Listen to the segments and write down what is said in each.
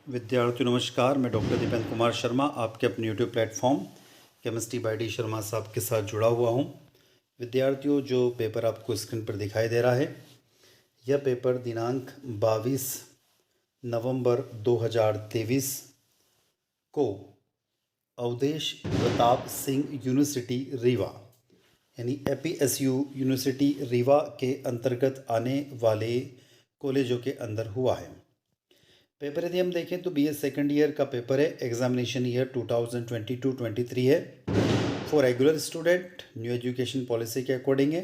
विद्यार्थियों नमस्कार। मैं डॉक्टर दीपेंद्र कुमार शर्मा आपके अपने YouTube platform chemistry bye D Sharma साहब के साथ जुड़ा हुआ हूं। विद्यार्थियों, जो पेपर आपको स्क्रीन पर दिखाई दे रहा है, यह पेपर दिनांक 22 नवंबर 2023 को अवधेश प्रताप सिंह यूनिवर्सिटी रीवा यानी APSU यूनिवर्सिटी रीवा के अंतर्गत आने वाले कॉलेजों के अंदर हुआ है। पेपर यदि हम देखें तो BA सेकेंड ईयर का पेपर है। एग्जामिनेशन ईयर 2022-23 है। For regular student new education policy के अकॉर्डिंग है।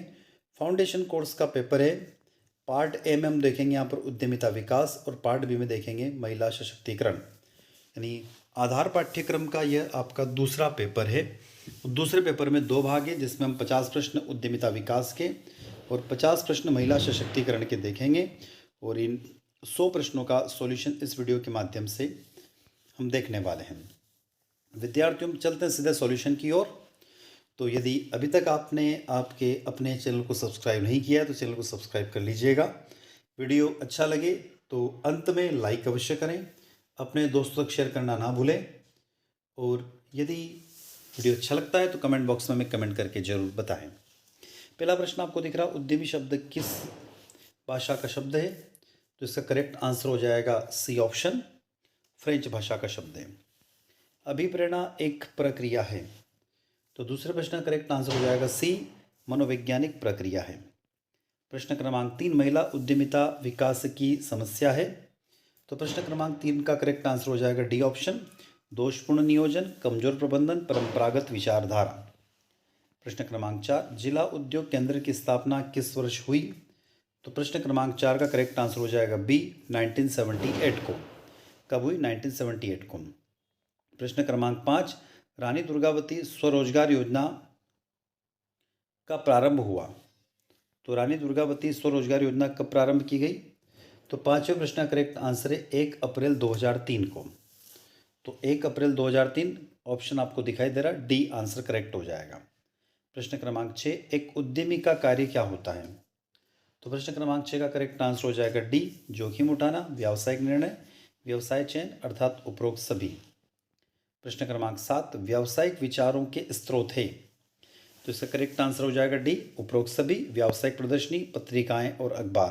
फाउंडेशन कोर्स का पेपर है। पार्ट ए में हम देखेंगे यहाँ पर उद्यमिता विकास और पार्ट बी में देखेंगे महिला सशक्तिकरण, यानी आधार पाठ्यक्रम का यह आपका दूसरा पेपर है। दूसरे पेपर में दो भाग है, जिसमें हम 50 प्रश्न उद्यमिता विकास के और 50 प्रश्न महिला सशक्तिकरण के देखेंगे और इन 100 प्रश्नों का सॉल्यूशन इस वीडियो के माध्यम से हम देखने वाले हैं। विद्यार्थियों, चलते हैं सीधे सॉल्यूशन की ओर। तो यदि अभी तक आपने आपके अपने चैनल को सब्सक्राइब नहीं किया है तो चैनल को सब्सक्राइब कर लीजिएगा। वीडियो अच्छा लगे तो अंत में लाइक अवश्य करें, अपने दोस्तों तक शेयर करना ना भूलें और यदि वीडियो अच्छा लगता है तो कमेंट बॉक्स में हमें कमेंट करके ज़रूर बताएं। पहला प्रश्न आपको दिख रहा, उद्यमी शब्द किस भाषा का शब्द है? तो इसका करेक्ट आंसर हो जाएगा सी ऑप्शन, फ्रेंच भाषा का शब्द है। अभिप्रेरणा एक प्रक्रिया है, तो दूसरे प्रश्न का करेक्ट आंसर हो जाएगा सी, मनोवैज्ञानिक प्रक्रिया है। प्रश्न क्रमांक 3, महिला उद्यमिता विकास की समस्या है, तो प्रश्न क्रमांक 3 का करेक्ट आंसर हो जाएगा डी ऑप्शन, दोषपूर्ण नियोजन, कमजोर प्रबंधन, परंपरागत विचारधारा। प्रश्न क्रमांक 4, जिला उद्योग केंद्र की स्थापना किस वर्ष हुई? तो प्रश्न क्रमांक 4 का करेक्ट आंसर हो जाएगा बी, 1978 को। कब हुई? 1978 को। प्रश्न क्रमांक 5, रानी दुर्गावती स्वरोजगार योजना का प्रारंभ हुआ, तो रानी दुर्गावती स्वरोजगार योजना कब प्रारंभ की गई? तो पांचवें प्रश्न का करेक्ट आंसर है 1 अप्रैल 2003 को। तो 1 अप्रैल 2003 ऑप्शन आपको दिखाई दे रहा है, डी आंसर करेक्ट हो जाएगा। प्रश्न क्रमांक 6, एक उद्यमी का कार्य क्या होता है? तो प्रश्न क्रमांक 6 का करेक्ट आंसर हो जाएगा डी, जोखिम उठाना, व्यावसायिक निर्णय, व्यवसाय चयन अर्थात उपरोक्त सभी। प्रश्न क्रमांक 7, व्यावसायिक विचारों के स्रोत है, तो इसका करेक्ट आंसर हो जाएगा डी, उपरोक्त सभी, व्यावसायिक प्रदर्शनी, पत्रिकाएं और अखबार।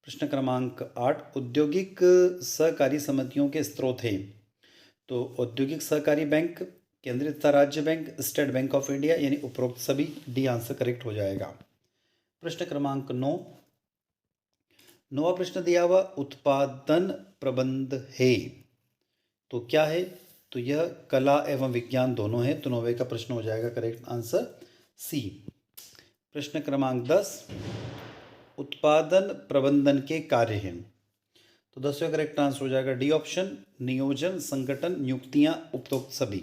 प्रश्न क्रमांक 8, औद्योगिक सहकारी समितियों के स्रोत है, तो औद्योगिक सहकारी बैंक, केंद्रीय तथा राज्य bank, state bank of India, यानी उपरोक्त सभी, डी आंसर करेक्ट हो जाएगा। प्रश्न क्रमांक 9, नौवां प्रश्न दिया हुआ उत्पादन प्रबंध है, तो क्या है? तो यह कला एवं विज्ञान दोनों है, तो 9वें का प्रश्न हो जाएगा करेक्ट आंसर सी। प्रश्न क्रमांक 10, उत्पादन प्रबंधन के कार्य हैं, तो 10वें करेक्ट आंसर हो जाएगा डी ऑप्शन, नियोजन, संगठन, नियुक्तियां, उपरोक्त सभी।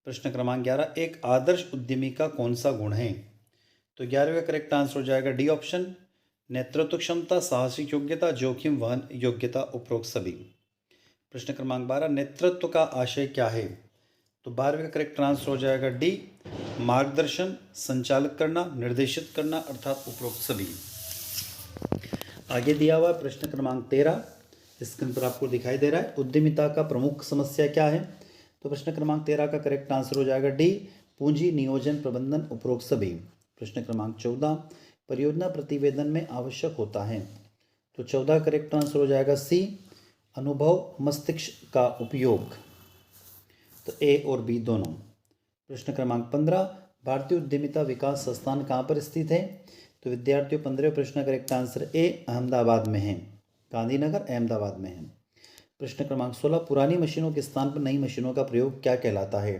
प्रश्न क्रमांक 11, एक आदर्श उद्यमी का कौन सा गुण है? तो 11वें का करेक्ट आंसर हो जाएगा डी ऑप्शन, नेतृत्व क्षमता, साहसिक योग्यता, जोखिम वहन योग्यता, उपरोक्त सभी। प्रश्न क्रमांक 12, नेतृत्व का आशय क्या है? तो 12वें का करेक्ट आंसर हो जाएगा डी, मार्गदर्शन, संचालित करना, निर्देशित करना अर्थात उपरोक्त सभी। आगे दिया हुआ प्रश्न क्रमांक 13 स्क्रीन पर आपको दिखाई दे रहा है, उद्यमिता का प्रमुख समस्या क्या है? तो प्रश्न क्रमांक 13 का करेक्ट आंसर हो जाएगा डी, पूंजी नियोजन प्रबंधन, उपरोक्त सभी। प्रश्न क्रमांक 14, परियोजना प्रतिवेदन में आवश्यक होता है, तो 14 करेक्ट आंसर हो जाएगा सी, अनुभव मस्तिष्क का उपयोग, तो ए और बी दोनों। प्रश्न क्रमांक 15, भारतीय उद्यमिता विकास संस्थान कहाँ पर स्थित है? तो विद्यार्थियों 15वें प्रश्न का करेक्ट आंसर ए, अहमदाबाद में है, गांधीनगर अहमदाबाद में है। प्रश्न क्रमांक 16, पुरानी मशीनों के स्थान पर नई मशीनों का प्रयोग क्या कहलाता है?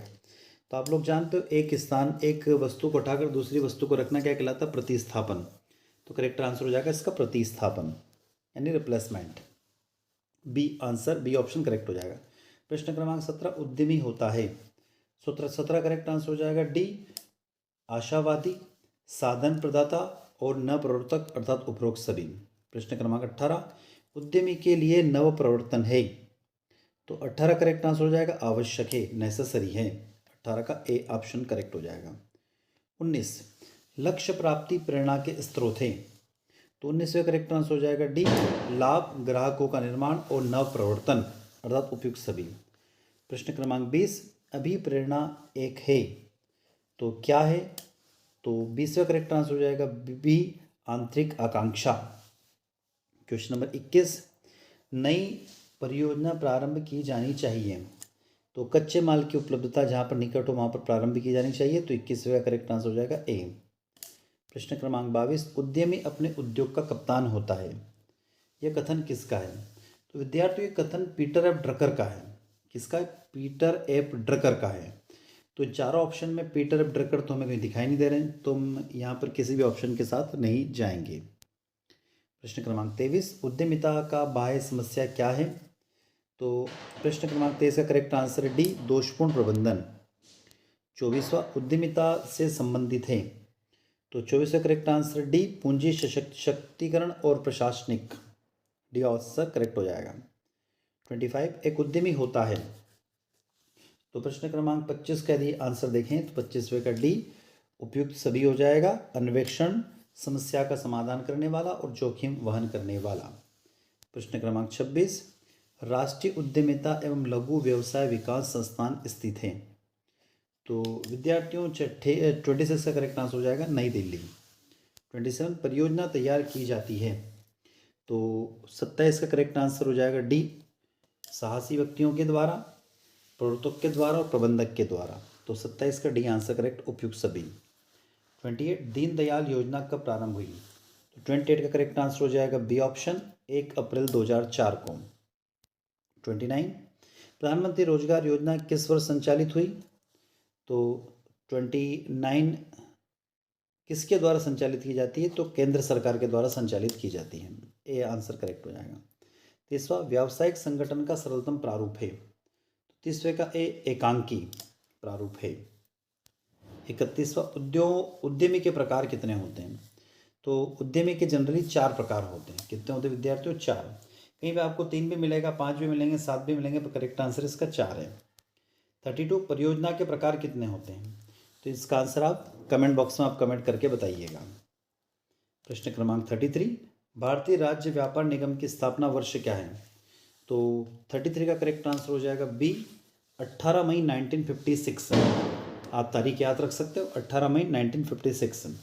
तो आप लोग जानते हो एक वस्तु को उठाकर दूसरी वस्तु को रखना क्या कहलाता है? प्रतिस्थापन। तो करेक्ट आंसर हो जाएगा इसका प्रतिस्थापन यानी replacement, B answer, B option correct हो जाएगा। प्रश्न क्रमांक 17, उद्यमी होता है, 17 करेक्ट आंसर हो जाएगा डी, आशावादी, साधन प्रदाता और न प्रवर्तक अर्थात उपरोक्त सभी। प्रश्न क्रमांक 18, उद्यमी के लिए नव प्रवर्तन है, तो 18 करेक्ट आंसर हो जाएगा आवश्यक है, नेसेसरी है, 18 का ए ऑप्शन करेक्ट हो जाएगा। 19, लक्ष्य प्राप्ति प्रेरणा के स्रोत हैं, तो 19वें करेक्ट आंसर हो जाएगा डी, लाभ, ग्राहकों का निर्माण और नव प्रवर्तन अर्थात उपयुक्त सभी। प्रश्न क्रमांक 20, अभिप्रेरणा एक है तो क्या है? तो 20वां करेक्ट आंसर हो जाएगा बी, आंतरिक आकांक्षा। क्वेश्चन नंबर 21, नई परियोजना प्रारंभ की जानी चाहिए तो कच्चे माल की उपलब्धता जहाँ पर निकट हो वहाँ पर प्रारंभ की जानी चाहिए, तो 21वां करेक्ट आंसर हो जाएगा ए। प्रश्न क्रमांक 22, उद्यमी अपने उद्योग का कप्तान होता है, यह कथन किसका है? तो विद्यार्थियों, ये कथन पीटर एफ ड्रकर का है। किसका है? पीटर एफ ड्रकर का है। तो चारों ऑप्शन में पीटर एफ ड्रकर तो हमें कहीं दिखाई नहीं दे रहे हैं, तो हम यहाँ पर किसी भी ऑप्शन के साथ नहीं जाएंगे। प्रश्न क्रमांक 23, उद्यमिता का बाह्य समस्या क्या है? तो प्रश्न क्रमांक 23 का करेक्ट आंसर है डी, दोषपूर्ण प्रबंधन। 24वां, उद्यमिता से संबंधित है तो 24वां करेक्ट आंसर डी, पूंजी सशक्तिकरण और प्रशासनिक। डी ऑप्शन करेक्ट हो जाएगा। 25, एक उद्यमी होता है तो प्रश्न क्रमांक 25 का यदि आंसर देखें तो 25वें का डी, उपयुक्त सभी हो जाएगा। अन्वेषण, समस्या का समाधान करने वाला और जोखिम वहन करने वाला। प्रश्न क्रमांक 26, राष्ट्रीय उद्यमिता एवं लघु व्यवसाय विकास संस्थान स्थित है तो विद्यार्थियों 26 का करेक्ट आंसर हो जाएगा नई दिल्ली। 27, परियोजना तैयार की जाती है तो 27 का करेक्ट आंसर हो जाएगा डी, साहसी व्यक्तियों के द्वारा, प्रवर्तक के द्वारा और प्रबंधक के द्वारा। तो 27 का डी आंसर करेक्ट, उपयुक्त सभी। 28, दीनदयाल योजना कब प्रारंभ हुई? तो 28 का करेक्ट आंसर हो जाएगा बी ऑप्शन, 1 अप्रैल 2004 को। 29, प्रधानमंत्री रोजगार योजना किस वर्ष संचालित हुई? तो 29 किसके द्वारा संचालित की जाती है? तो केंद्र सरकार के द्वारा संचालित की जाती है। ए आंसर करेक्ट हो जाएगा। 30वां, व्यावसायिक संगठन का सरलतम प्रारूप है तो 30वें का ए, एकांकी प्रारूप है। 31वां, उद्यमी के प्रकार कितने होते हैं? तो उद्यमी के जनरली 4 प्रकार होते हैं। कितने होते हैं विद्यार्थियों? 4। कहीं पे आपको 3 भी मिलेगा, 5 भी मिलेंगे, 7 भी मिलेंगे, पर करेक्ट आंसर इसका 4 है। 32, परियोजना के प्रकार कितने होते हैं? तो इसका आंसर आप कमेंट बॉक्स में आप कमेंट करके बताइएगा। प्रश्न क्रमांक 33, भारतीय राज्य व्यापार निगम की स्थापना वर्ष क्या है? तो 33 का करेक्ट आंसर हो जाएगा बी, 18 मई 1956। आप तारीख याद रख सकते हो, 18 मई 1956।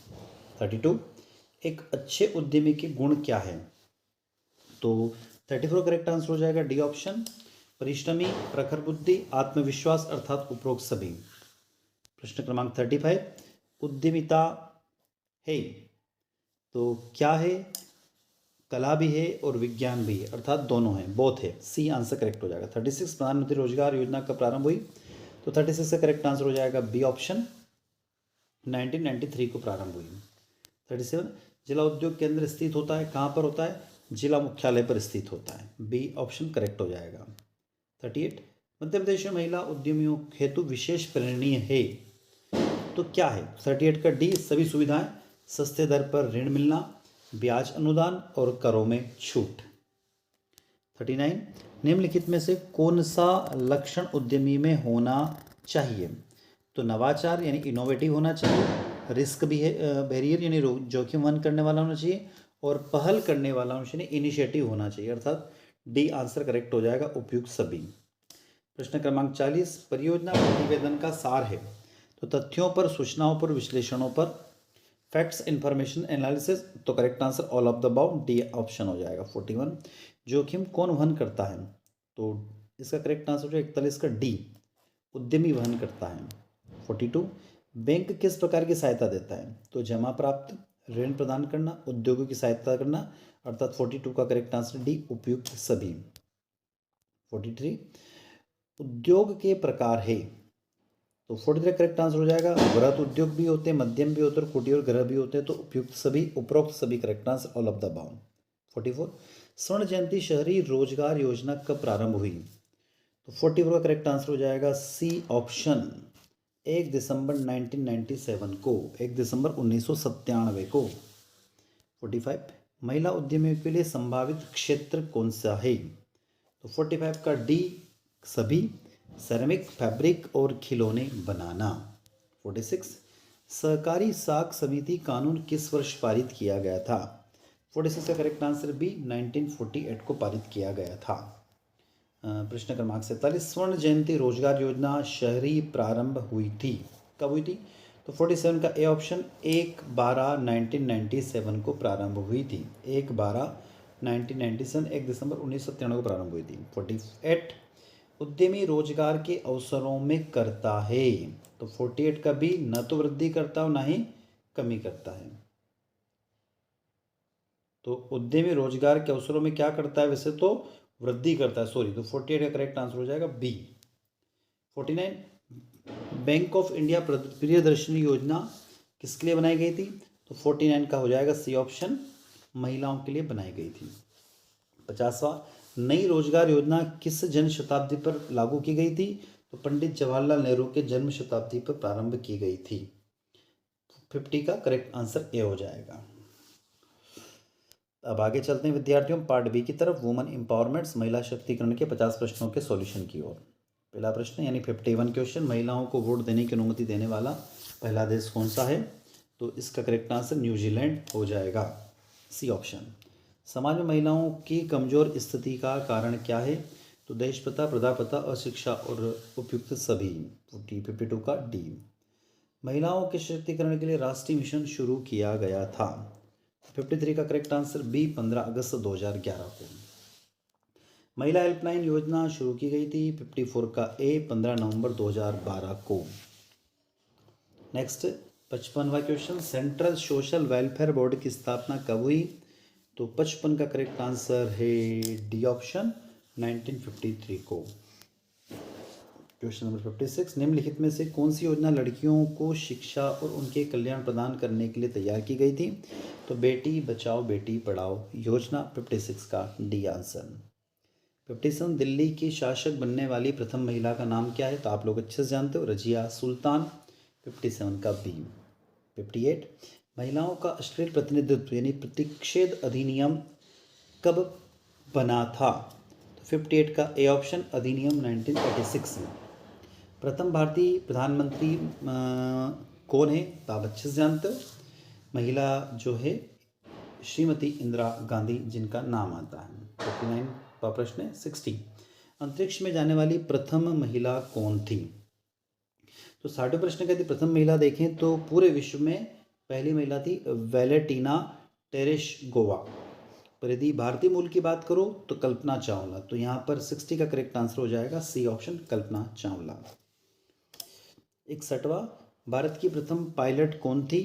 32, एक अच्छे उद्यमी के गुण क्या है? तो 34 करेक्ट आंसर हो जाएगा डी ऑप्शन, परिश्रमी, प्रखर बुद्धि, आत्मविश्वास अर्थात उपरोक्त सभी। प्रश्न क्रमांक 35, उद्यमिता है तो क्या है? कला भी है और विज्ञान भी है, अर्थात दोनों है, बोथ है। सी आंसर करेक्ट हो जाएगा। 36, प्रधानमंत्री रोजगार योजना कब प्रारंभ हुई? तो 36 का करेक्ट आंसर हो जाएगा बी ऑप्शन, 1993 को प्रारंभ हुई। 37, जिला उद्योग केंद्र स्थित होता है, कहाँ पर होता है? जिला मुख्यालय पर स्थित होता है। बी ऑप्शन करेक्ट हो जाएगा। 38, मध्य प्रदेश में महिला उद्यमियों हेतु विशेष प्रेरणीय है तो क्या है? 38 का डी, सभी सुविधाएं, सस्ते दर पर ऋण मिलना, ब्याज अनुदान और करों में छूट। 39, निम्नलिखित में से कौन सा लक्षण उद्यमी में होना चाहिए? तो नवाचार यानी इनोवेटिव होना चाहिए, रिस्क भी है बैरियर यानी जोखिम वहन करने वाला होना चाहिए, और पहल करने वाला होना चाहिए, इनिशिएटिव होना चाहिए, अर्थात डी आंसर करेक्ट हो जाएगा, उपयुक्त सभी। प्रश्न क्रमांक 40, परियोजना प्रतिवेदन का सार है तो तथ्यों पर, सूचनाओं पर, विश्लेषणों पर, फैक्ट्स, इंफॉर्मेशन, एनालिसिस, तो correct answer all of the about, D option हो जाएगा। 41, जोखिम कौन वहन करता है? तो इसका करेक्ट आंसर है 41 का डी, उद्यमी वहन करता है। 42, बैंक किस प्रकार की सहायता देता है? तो जमा प्राप्त, ऋण प्रदान करना, उद्योगों की सहायता करना, अर्थात 42 का करेक्ट आंसर डी, उपयुक्त सभी। 43, उद्योग के प्रकार है तो 43 करेक्ट आंसर हो जाएगा, वृहत उद्योग भी होते हैं, मध्यम भी होते हैं और कुटीर और गृह भी होते हैं, तो उपयुक्त सभी, उपरोक्त सभी correct answer all of the about. 44, स्वर्ण जयंती शहरी रोजगार योजना कब प्रारंभ हुई? तो 44 का करेक्ट आंसर हो जाएगा सी ऑप्शन, 1 दिसंबर 1997 को, 1 दिसंबर 1997 को। 45, महिला उद्यमियों के लिए संभावित क्षेत्र कौन सा है? तो 45 का डी, सभी, सेरेमिक, फैब्रिक और खिलौने बनाना। 46, सहकारी साख समिति कानून किस वर्ष पारित किया गया था? 46 का करेक्ट आंसर बी, 1948 को पारित किया गया था। प्रश्न क्रमांक 47, स्वर्ण जयंती रोजगार योजना शहरी प्रारंभ हुई थी, कब हुई थी? तो 47 का ए ऑप्शन 1/12/1997 को प्रारंभ हुई थी। 1/12/1997, 1 दिसंबर 1993 को प्रारंभ हुई थी। 48, उद्यमी रोजगार के अवसरों में करता है। तो 48 का भी न तो वृद्धि करता है ना ही कमी करता है। तो उद्यमी रोजगार के अवसरों में क्या करता है? वैसे तो वृद्धि करता है, सॉरी। तो 48 का करेक्ट आंसर हो जाएगा B. 49, Bank of India Priyadarshini योजना किसके लिए बनाई गई थी? तो 49 का हो जाएगा सी ऑप्शन, महिलाओं के लिए बनाई गई थी। 50वां, नई रोजगार योजना किस जन्म शताब्दी पर लागू की गई थी? तो पंडित जवाहरलाल नेहरू के जन्म शताब्दी पर प्रारंभ की गई थी। 50 का करेक्ट आंसर ए हो जाएगा। अब आगे चलते हैं विद्यार्थियों पार्ट बी की तरफ, वुमेन एम्पावरमेंट्स, महिला शक्तिकरण के 50 प्रश्नों के सॉल्यूशन की ओर। पहला प्रश्न यानी 51 क्वेश्चन, महिलाओं को वोट देने की अनुमति देने वाला पहला देश कौन सा है? तो इसका करेक्ट आंसर न्यूजीलैंड हो जाएगा, सी ऑप्शन। समाज में महिलाओं की कमजोर स्थिति का कारण क्या है? तो दहेज प्रथा, प्रथा, अशिक्षा और उपयुक्त सभी। 52 का डी। महिलाओं के सशक्तिकरण के लिए राष्ट्रीय मिशन शुरू किया गया था। 53 का करेक्ट आंसर बी, 15 अगस्त 2011 को। महिला हेल्पलाइन योजना शुरू की गई थी। 54 का ए, 15 नवंबर 2012 को। नेक्स्ट 55वां question, central social welfare board की स्थापना कब हुई? तो 55 का करेक्ट आंसर है डी ऑप्शन, 1953 को। क्वेश्चन नंबर 56, निम्नलिखित में से कौन सी योजना लड़कियों को शिक्षा और उनके कल्याण प्रदान करने के लिए तैयार की गई थी? तो बेटी बचाओ बेटी पढ़ाओ योजना। 56 का डी आंसर। 57, दिल्ली की शासक बनने वाली प्रथम महिला का नाम क्या है? तो आप लोग अच्छे से जानते हो, रजिया सुल्तान। 57 का बी। 58, महिलाओं का अश्लील प्रतिनिधित्व यानी प्रतिषेध अधिनियम कब बना था? तो 58 का ए ऑप्शन, अधिनियम 1986 में। प्रथम भारतीय प्रधानमंत्री कौन है? तो आप अच्छे से जानते हो, महिला जो है श्रीमती इंदिरा गांधी जिनका नाम आता है। 59 का प्रश्न है। 60, अंतरिक्ष में जाने वाली प्रथम महिला कौन थी? तो 60वें प्रश्न का यदि प्रथम महिला देखें तो पूरे विश्व में पहली महिला थी वैलेंटीना तेरेश्गोवा। पर यदि भारतीय मूल की बात करो तो कल्पना चावला। तो यहाँ पर 60 का करेक्ट आंसर हो जाएगा सी ऑप्शन, कल्पना चावला। 61वां, भारत की प्रथम पायलट कौन थी?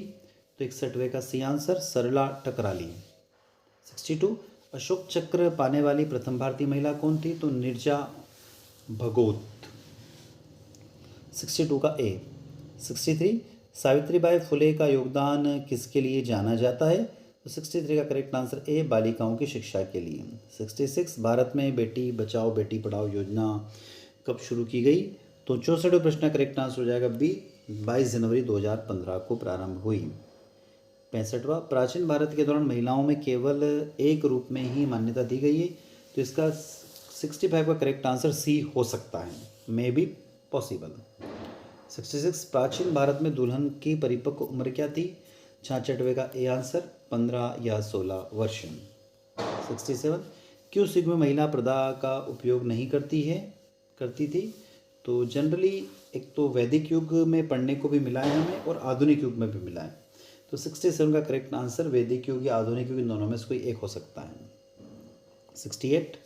तो 61वें का सी आंसर, सरला टकराली। 62, अशोक चक्र पाने वाली प्रथम भारतीय महिला कौन थी? तो निर्जा भगोत। 62 का ए। 63, सावित्रीबाई फुले का योगदान किसके लिए जाना जाता है? तो 63 का करेक्ट आंसर ए, बालिकाओं की शिक्षा के लिए। 66, भारत में बेटी बचाओ बेटी पढ़ाओ योजना कब शुरू की गई? तो 64वें प्रश्न का करेक्ट आंसर हो जाएगा बी, 22 जनवरी 2015 को प्रारंभ हुई। 65वां, प्राचीन भारत के दौरान महिलाओं में केवल एक रूप में ही मान्यता दी गई है। तो इसका 65 का करेक्ट आंसर सी हो सकता है, मे बी पॉसिबल। 66, प्राचीन भारत में दुल्हन की परिपक्व उम्र क्या थी? 66वें का ए आंसर, 15 या 16 वर्ष। 67, क्यों युग में महिला पर्दा का उपयोग नहीं करती थी? तो जनरली एक तो वैदिक युग में पढ़ने को भी मिला है हमें और आधुनिक युग में भी मिला है। तो 67 का करेक्ट आंसर वैदिक युग या आधुनिक युग, इन दोनों में से कोई एक हो सकता है। 68,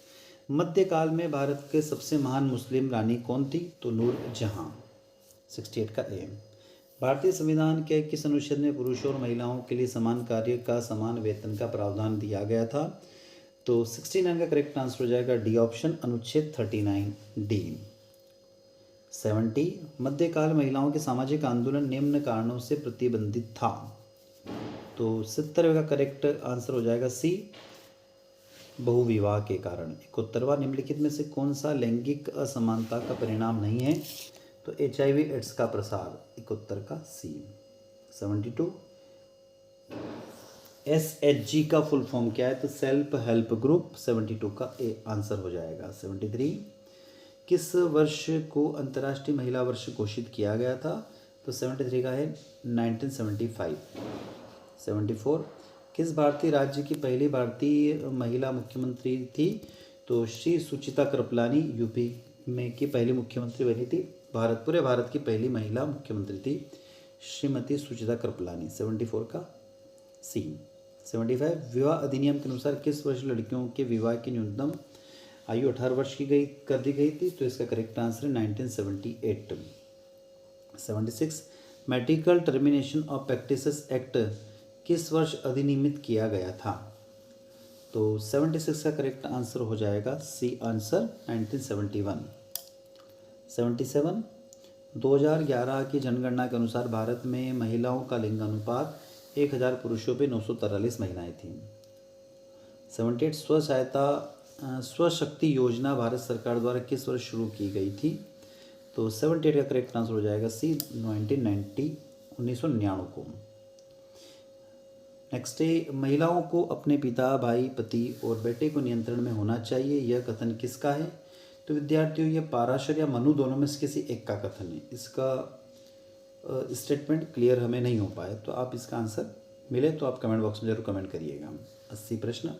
मध्यकाल में भारत के सबसे महान मुस्लिम रानी कौन थी? तो नूर जहां। 68 का ए। भारतीय संविधान के किस अनुच्छेद में पुरुषों और महिलाओं के लिए समान कार्य का समान वेतन का प्रावधान दिया गया था? तो 69 का करेक्ट आंसर हो जाएगा डी ऑप्शन, अनुच्छेद 39 डी। 70, मध्यकाल महिलाओं के सामाजिक आंदोलन निम्न कारणों से प्रतिबंधित था। तो 70वें का करेक्ट आंसर हो जाएगा सी, बहुविवाह के कारण। 71वां, निम्नलिखित में से कौन सा लैंगिक असमानता का परिणाम नहीं है? तो HIV एड्स का प्रसार। 71 का सी। 72, SHG का फुल फॉर्म क्या है? तो सेल्फ हेल्प ग्रुप। 72 का ए आंसर हो जाएगा। 73, किस वर्ष को अंतर्राष्ट्रीय महिला वर्ष घोषित किया गया था? तो 73 का है 1975। 74, किस भारतीय राज्य की पहली भारतीय महिला मुख्यमंत्री थी? तो श्री सुचिता कृपलानी यूपी में की पहली मुख्यमंत्री बनी थी। पूरे भारत की पहली महिला मुख्यमंत्री थी श्रीमती सुचिता कृपलानी। 74 का सी। 75 विवाह अधिनियम के अनुसार किस वर्ष लड़कियों के विवाह की न्यूनतम आयु 18 वर्ष की कर दी गई थी? तो इसका करेक्ट आंसर है 1978। 76 medical termination of practices act किस वर्ष अधिनियमित किया गया था? तो 76 का करेक्ट आंसर हो जाएगा सी आंसर 1971। 77 2011 की जनगणना के अनुसार भारत में महिलाओं का लिंग अनुपात 1000 पुरुषों पे 943 महिलाएं थीं। 78 स्वशक्ति योजना भारत सरकार द्वारा किस वर्ष शुरू की गई थी? तो 78 का करेक्ट आंसर हो जाएगा सी 1999 को। नेक्स्ट है महिलाओं को अपने पिता, भाई, पति और बेटे को नियंत्रण में होना चाहिए, यह कथन किसका है? तो विद्यार्थियों ये पाराशर या मनु दोनों में से किसी एक का कथन है। इसका स्टेटमेंट क्लियर हमें नहीं हो पाए, तो आप इसका आंसर मिले तो आप कमेंट बॉक्स में जरूर कमेंट करिएगा। 80 प्रश्न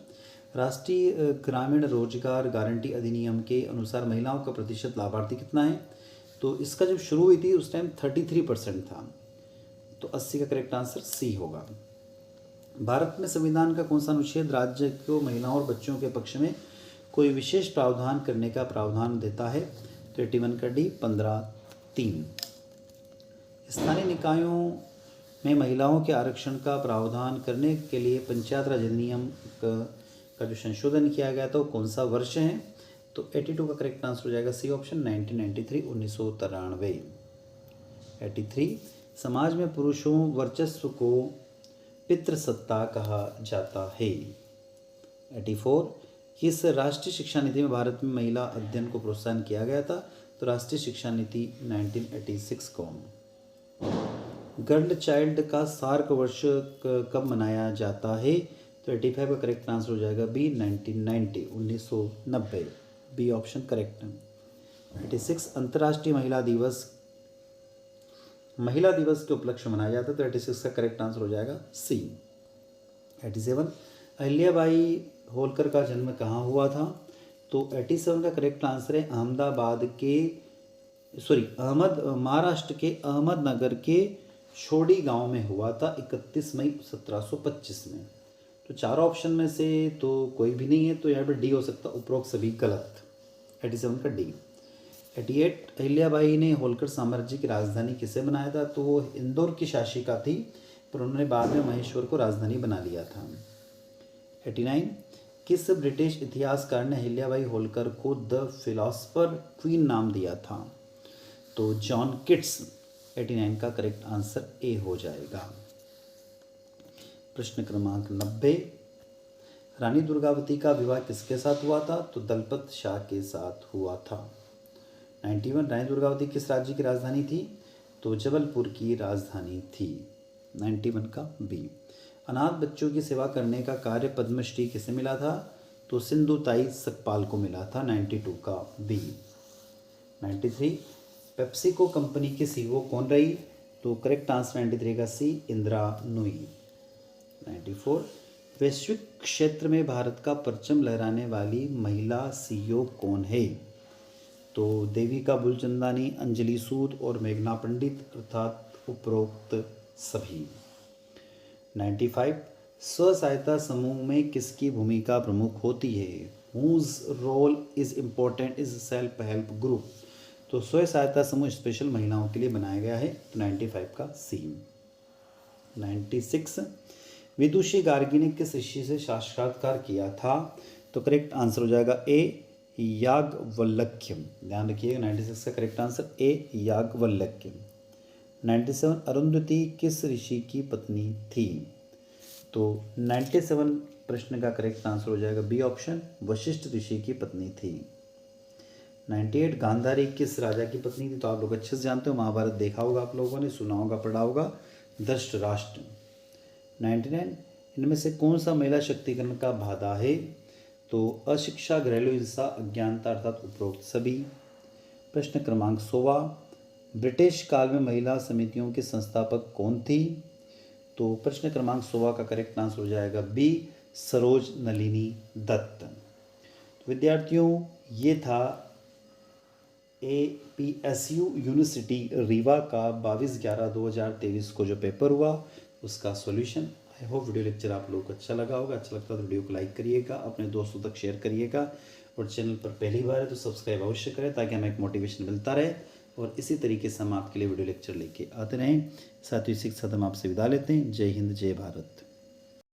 राष्ट्रीय ग्रामीण रोजगार गारंटी अधिनियम के अनुसार महिलाओं का प्रतिशत लाभार्थी कितना है? तो इसका जब शुरू हुई थी उस टाइम 33% था, तो 80 का करेक्ट आंसर सी होगा। भारत में संविधान का कौन सा अनुच्छेद राज्य को महिलाओं और बच्चों के पक्ष में कोई विशेष प्रावधान करने का प्रावधान देता है? तो 81 का डी 15(3). स्थानीय निकायों में महिलाओं के आरक्षण का प्रावधान करने के लिए पंचायत राज अधिनियम का जो संशोधन किया गया था वो कौन सा वर्ष है? तो 82 का करेक्ट आंसर हो जाएगा सी ऑप्शन 1993 1993। 83 समाज में पुरुषों वर्चस्व को पितृसत्ता कहा जाता है। 84 किस राष्ट्रीय शिक्षा नीति में भारत में महिला अध्ययन को प्रोत्साहन किया गया था? तो राष्ट्रीय शिक्षा नीति 1986 को। गर्ल चाइल्ड का सार्क वर्ष कब मनाया जाता है? तो 85 का करेक्ट आंसर हो जाएगा बी 1990 बी ऑप्शन करेक्ट है। 86 अंतर्राष्ट्रीय महिला दिवस के उपलक्ष्य मनाया जाता है, तो 86 का करेक्ट आंसर हो जाएगा सी। 87 अहिल्याबाई होलकर का जन्म कहाँ हुआ था? तो 87 का करेक्ट आंसर है महाराष्ट्र के अहमदनगर के छोड़ी गांव में हुआ था 31 मई 1725 में। तो चारों ऑप्शन में से तो कोई भी नहीं है, तो यहाँ पर डी हो सकता, उपरोक्त सभी गलत। 87 का डी। 88 अहिल्याबाई ने होलकर साम्राज्य की राजधानी किसे बनाया था? तो वो इंदौर की शासिका थी, पर उन्होंने बाद में महेश्वर को राजधानी बना लिया था। 89 किस ब्रिटिश इतिहासकार ने अहिल्याबाई होलकर को द फिलोसफर क्वीन नाम दिया था? तो जॉन किट्स। 89 का करेक्ट आंसर ए हो जाएगा। प्रश्न क्रमांक 90 रानी दुर्गावती का विवाह किसके साथ हुआ था? तो दलपत शाह के साथ हुआ था। 91 रानी दुर्गावती किस राज्य की राजधानी थी? तो जबलपुर की राजधानी थी। 91 का बी। अनाथ बच्चों की सेवा करने का कार्य पद्मश्री किसे मिला था? तो सिंधुताई सकपाल को मिला था। 92 का बी। 93 पेप्सिको कंपनी की सीईओ कौन रही? तो करेक्ट आंसर 93 का सी इंदिरा नूई। 94 वैश्विक क्षेत्र में भारत का परचम लहराने वाली महिला सीईओ कौन है? तो देविका बुलचंदानी, अंजलि सूद और मेघना पंडित अर्थात उपरोक्त सभी। 95 स्व सहायता समूह में किसकी भूमिका प्रमुख होती है? Whose role is important is self help group. तो स्व सहायता समूह स्पेशल महिलाओं के लिए बनाया गया है। तो 95 का सी। 96 विदुषी गार्गी ने किस ऋषि से साक्षात्कार किया था? तो करेक्ट आंसर हो जाएगा ए याज्ञवल्क्य। ध्यान रखिएगा 96 का correct answer A Yajnavalkya. 97 Arundhati किस ऋषि की पत्नी थी? तो 97 प्रश्न का करेक्ट आंसर हो जाएगा बी ऑप्शन वशिष्ठ ऋषि की पत्नी थी। 98 गांधारी किस राजा की पत्नी थी? तो आप लोग अच्छे से जानते हो, महाभारत देखा होगा आप लोगों ने, सुना होगा, पढ़ा होगा, धृतराष्ट्र। 99 इनमें से कौन सा महिला शक्तिकरण का बाधा है? तो अशिक्षा, घरेलू हिंसा, अज्ञानता अर्थात उपरोक्त सभी। प्रश्न क्रमांक 16 ब्रिटिश काल में महिला समितियों के संस्थापक कौन थी? तो प्रश्न क्रमांक 16 का करेक्ट आंसर हो जाएगा बी सरोज नलिनी दत्त। विद्यार्थियों ये था APSU यूनिवर्सिटी रीवा का 22/11/2023 को जो पेपर हुआ उसका solution. I hope video lecture आप लोगों को अच्छा लगा होगा। अच्छा लगता है तो वीडियो को लाइक करिएगा, अपने दोस्तों तक शेयर करिएगा, और चैनल पर पहली बार है तो सब्सक्राइब अवश्य करें ताकि हमें एक मोटिवेशन मिलता रहे और इसी तरीके से हम आपके लिए वीडियो लेक्चर लेके आते रहें। साथ ही इसी के साथ हम आपसे विदा लेते हैं। जय हिंद, जय भारत।